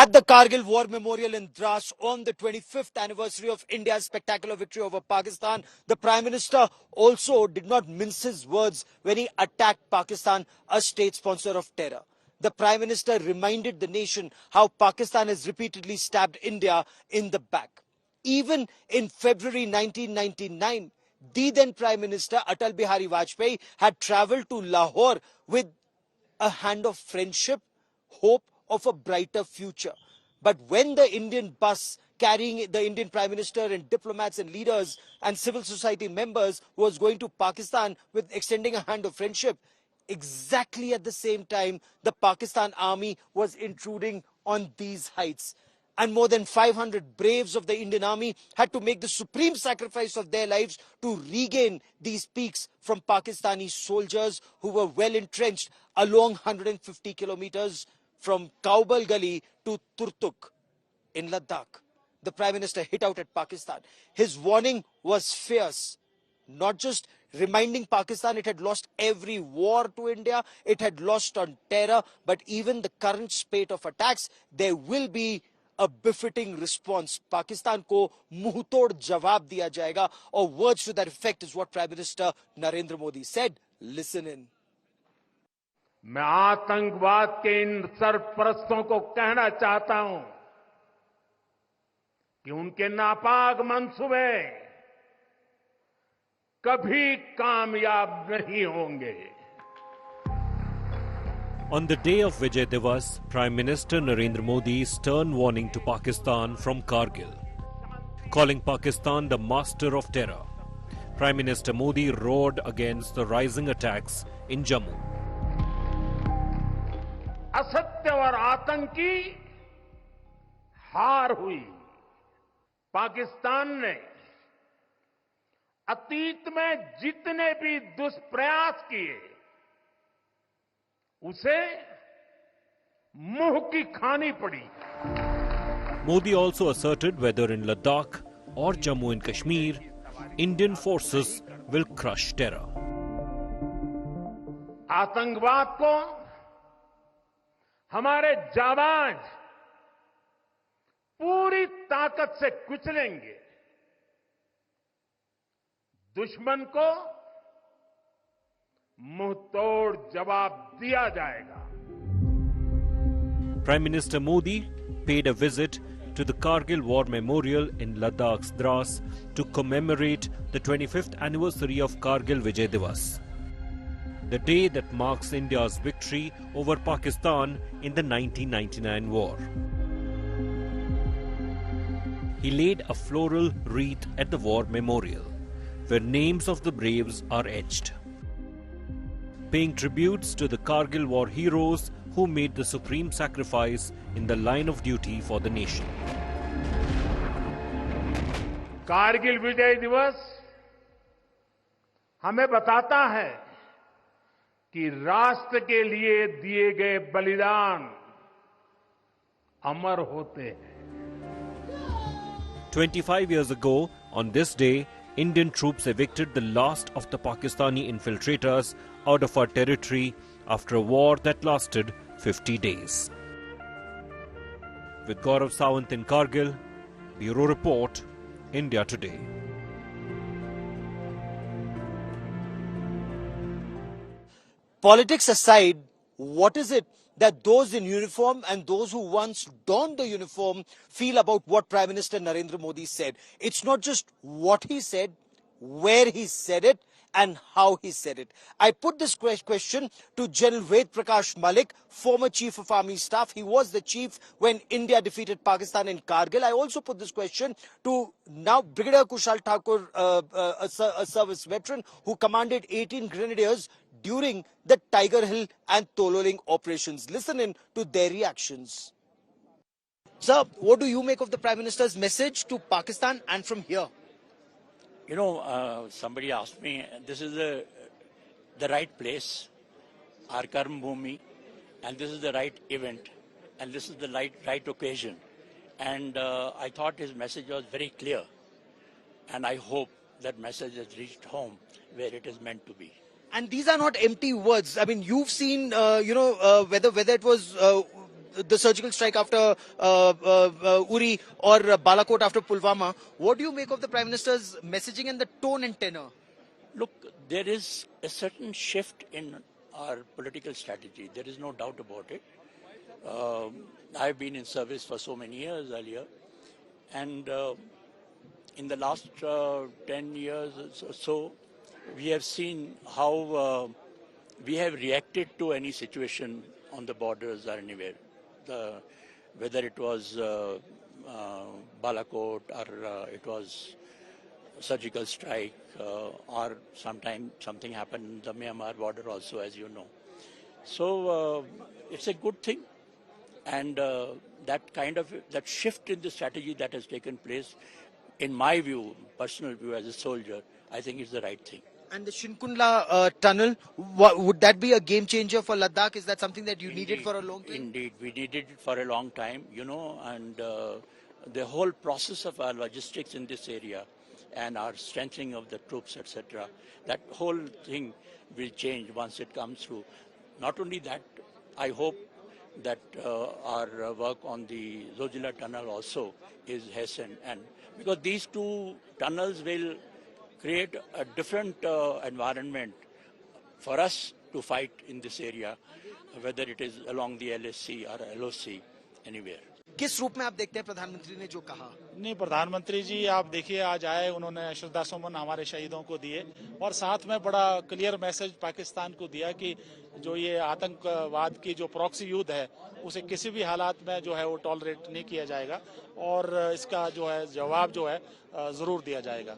At the Kargil War Memorial in Dras on the 25th anniversary of India's spectacular victory over Pakistan, the Prime Minister also did not mince his words when he attacked Pakistan, a state sponsor of terror. The Prime Minister reminded the nation how Pakistan has repeatedly stabbed India in the back. Even in February 1999, the then Prime Minister Atal Bihari Vajpayee had travelled to Lahore with a hand of friendship, hope of a brighter future. But when the Indian bus carrying the Indian Prime Minister and diplomats and leaders and civil society members was going to Pakistan with extending a hand of friendship, exactly at the same time, the Pakistan army was intruding on these heights. And more than 500 braves of the Indian army had to make the supreme sacrifice of their lives to regain these peaks from Pakistani soldiers who were well entrenched along 150 kilometers from Kaubal Gali to Turtuk in Ladakh. The Prime Minister hit out at Pakistan. His warning was fierce, not just reminding Pakistan it had lost every war to India, it had lost on terror, but even the current spate of attacks, there will be a befitting response. Pakistan ko muh tod jawab diya jayega, or words to that effect is what Prime Minister Narendra Modi said. Listen in. मैं आतंकवाद के इन सरपरस्तों को कहना चाहता हूं कि उनके नापाक मंसूबे कभी कामयाब नहीं होंगे. On the day of Vijay Diwas, Prime Minister Narendra Modi's stern warning to Pakistan from Kargil, calling Pakistan the master of terror. Prime Minister Modi roared against the rising attacks in Jammu. असत्य और आतंक की हार हुई. पाकिस्तान ने अतीत में जितने भी दुष्प्रयास किए उसे मुंह की खानी पड़ी. Modi also asserted whether in Ladakh or Jammu and Kashmir, Indian forces will crush terror. आतंकवाद को हमारे जाबाज पूरी ताकत से कुचलेंगे. दुश्मन को मुंहतोड़ जवाब दिया जाएगा. Prime Minister Modi paid a visit to the Kargil War Memorial in Ladakh's Dras to commemorate the 25th anniversary of Kargil Vijay Diwas, the day that marks India's victory over Pakistan in the 1999 war. He laid a floral wreath at the war memorial, where names of the braves are etched, paying tributes to the Kargil war heroes who made the supreme sacrifice in the line of duty for the nation. Kargil विजय दिवस हमें बताता है कि राष्ट्र के लिए दिए गए बलिदान अमर होते हैं. 25 years ago, on this day, Indian troops evicted the last of the Pakistani infiltrators out of our territory after a war that lasted 50 days. With Gaurav Sawant in Kargil, Bureau Report, India Today. Politics aside, what is it that those in uniform and those who once donned the uniform feel about what Prime Minister Narendra Modi said? It's not just what he said, where he said it, and how he said it. I put this question to General Ved Prakash Malik, former Chief of Army Staff. He was the chief when India defeated Pakistan in Kargil. I also put this question to now Brigadier Kushal Thakur, a service veteran who commanded 18 grenadiers during the Tiger Hill and Tololing operations. Listen in to their reactions. Sir, what do you make of the Prime Minister's message to Pakistan and from here? You know, somebody asked me, this is the right place, our Karm Bhumi, and this is the right event, and this is the right occasion. And I thought his message was very clear, and I hope that message has reached home where it is meant to be. And these are not empty words. I mean, you've seen, whether it was the surgical strike after Uri or Balakot after Pulwama. What do you make of the Prime Minister's messaging and the tone and tenor? Look, there is a certain shift in our political strategy. There is no doubt about it. I've been in service for so many years earlier, and in the last 10 years or so, we have seen how we have reacted to any situation on the borders or anywhere. Whether it was Balakot or it was surgical strike or sometime something happened in the Myanmar border also, as you know. So it's a good thing, and that shift in the strategy that has taken place, in my view, personal view as a soldier, I think is the right thing. And the Shinkundla tunnel, would that be a game changer for Ladakh? Is that something that you needed for a long time? Indeed, we needed it for a long time, and the whole process of our logistics in this area and our strengthening of the troops, etc., that whole thing will change once it comes through. Not only that, I hope that our work on the Zojila tunnel also is hastened, and because these two tunnels will create a different environment for us to fight in this area, whether it is along the LSC or LOC, anywhere. किस रूप में आप देखते हैं प्रधानमंत्री ने जो कहा? नहीं, प्रधानमंत्री जी आप देखिए आज आए, उन्होंने श्रद्धा सुमन हमारे शहीदों को दिए और साथ में बड़ा क्लियर मैसेज पाकिस्तान को दिया कि जो ये आतंकवाद की जो प्रॉक्सी युद्ध है उसे किसी भी हालात में जो है वो टॉलरेट नहीं किया जाएगा और इसका जो है जवाब जो है जरूर दिया जाएगा.